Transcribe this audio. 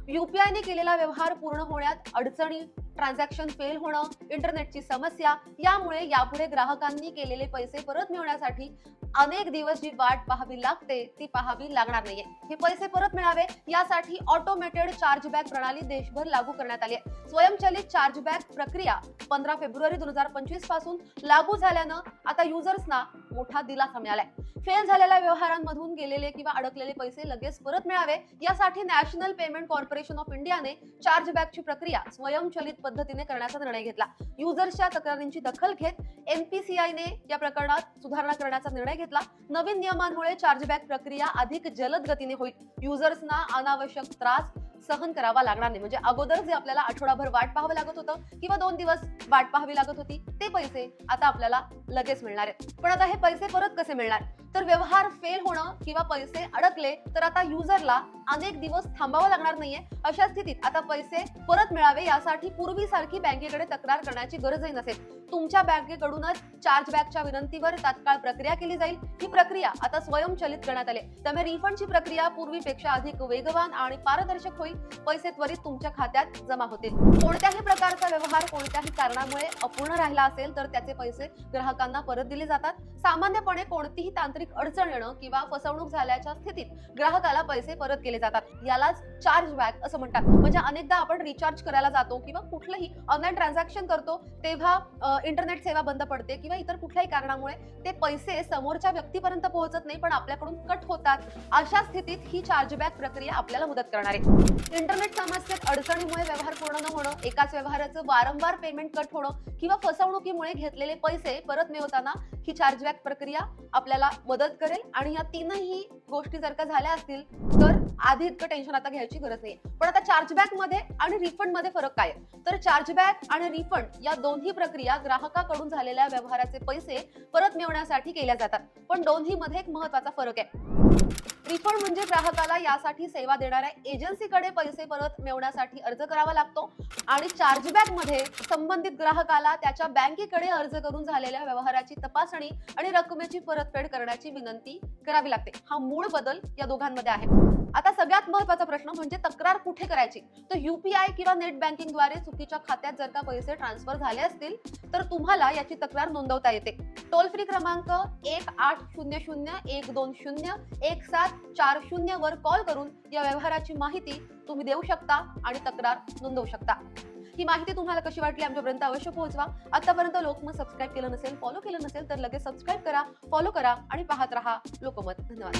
यूपीआयने केलेला व्यवहार पूर्ण होण्यात अडचणी, ट्रान्झॅक्शन फेल होणं, इंटरनेटची समस्या यामुळे यापुढे ग्राहकांनी केलेले पैसे परत मिळवण्यासाठी अनेक दिवस जी वाट पाहावी लागते ती पाहावी लागणार नाहीये. हे पैसे परत मिळावे यासाठी ऑटोमेटेड चार्जबॅक प्रणाली देशभर लागू करण्यात आली आहे. स्वयंचलित चार्जबॅक प्रक्रिया 15 फेब्रुवारी 2025 पासून लागू झाल्यानं आता युजर्सना मोठा दिलासा मिळालाय. फेल झालेल्या व्यवहारांमधून गेलेले किंवा अडकलेले पैसे लगेच परत मिळावे यासाठी नॅशनल पेमेंट कॉर्पोरेशन ऑफ इंडियाने चार्जबॅकची प्रक्रिया स्वयंचलित पद्धतीने करण्याचा निर्णय घेतला. युजर्सच्या तक्रारींची दखल घेत एनपीसीआयने या प्रकरणात सुधारणा करण्याचा निर्णय घेतला. नवीन नियमांमुळे चार्जबॅक प्रक्रिया अधिक जलद गतीने होईल. युजर्सना अनावश्यक त्रास सहन करावा लागणार नाही. म्हणजे अगोदर जे आपल्याला आठवडाभर वाट पाहावं लागत होतं किंवा 2 दिवस वाट पाहावी लागत होती ते पैसे आता आपल्याला लगेच मिळणार आहेत. पण आता हे पैसे परत कसे मिळणार? तर व्यवहार फेल होणं किंवा पैसे अडकले तर आता युजरला अनेक दिवस थांबावं लागणार नाहीये. अशा स्थितीत आता पैसे परत मिळावे यासाठी पूर्वीसारखी बँकेकडे तक्रार करण्याची गरजही नसेल. तुमच्या बँकेकडूनच चार्जबॅकच्या विनंतीवर तात्काळ प्रक्रिया केली जाईल. ही प्रक्रिया आता स्वयंचलित करण्यात आली. त्यामुळे रिफंडची प्रक्रिया पूर्वीपेक्षा अधिक वेगवान आणि पारदर्शक होईल. पैसे त्वरित तुमच्या खात्यात जमा होतील. कोणत्याही प्रकारचा व्यवहार कोणत्याही कारणामुळे अपूर्ण राहिला असेल तर त्याचे पैसे ग्राहकांना परत दिले जातात. सामान्यपणे कोणतीही तांत्रिक अडचण येणं किंवा फसवणूक झाल्याच्या स्थितीत ग्राहकाला पैसे परत केले जातात. यालाच चार्जबॅक असं म्हणतात. म्हणजे अनेकदा आपण रिचार्ज करायला जातो किंवा कुठलंही ऑनलाईन ट्रान्झॅक्शन करतो तेव्हा इंटरनेट सेवा बंद पडते किंवा इतर कुठल्याही कारणामुळे ते पैसे समोरच्या व्यक्तीपर्यंत पोहोचत नाही पण आपल्याकडून कट होतात. अशा स्थितीत ही चार्जबॅक प्रक्रिया आपल्याला मदत करणार आहे. इंटरनेट समस्येत अडचणीमुळे व्यवहार पूर्ण न होणं, एकाच व्यवहाराचं वारंवार पेमेंट कट होणं किंवा फसवणुकीमुळे घेतलेले पैसे परत मिळवताना ही चार्जबॅक प्रक्रिया आपल्याला मदत करेल. आणि या तीनही गोष्टी जर का झाल्या असतील तर आधी इतकं टेन्शन आता घ्यायची गरज नाही. पण आता चार्जबॅक मध्ये आणि रिफंड मध्ये फरक काय आहे? तर चार्जबॅक आणि रिफंड या दोन्ही प्रक्रिया ग्राहकाकडून झालेल्या व्यवहाराचे पैसे परत मिळवण्यासाठी केल्या जातात. पण दोन्ही मध्ये एक महत्त्वाचा फरक आहे. रिफंड म्हणजे ग्राहकाला यासाठी सेवा देणाऱ्या एजन्सीकडे पैसे परत मिळवण्यासाठी अर्ज करावा लागतो आणि चार्जबॅक मध्ये संबंधित ग्राहकाला त्याच्या बँकेकडे अर्ज करून झालेल्या व्यवहाराची तपासणी आणि रकमेची परतफेड करण्याची विनंती करावी लागते. हा मूळ बदल या दोघांमध्ये आहे. आता सगळ्यात महत्त्वाचा प्रश्न म्हणजे तक्रार कुठे करायची? तर यूपीआय किंवा नेट बँकिंगद्वारे चुकीच्या खात्यात जर का पैसे ट्रान्सफर झाले असतील तर तुम्हाला याची तक्रार नोंदवता येते. टोल फ्री क्रमांक 1800-120-1740 वर कॉल करून या व्यवहाराची माहिती तुम्ही देऊ शकता आणि तक्रार नोंदवू शकता. ही माहिती तुम्हाला कशी वाटली आमच्यापर्यंत अवश्य पोहोचवा. आतापर्यंत लोकमत सबस्क्राईब केलं नसेल, फॉलो केलं नसेल तर लगेच सबस्क्राईब करा, फॉलो करा आणि पाहत रहा लोकमत. धन्यवाद.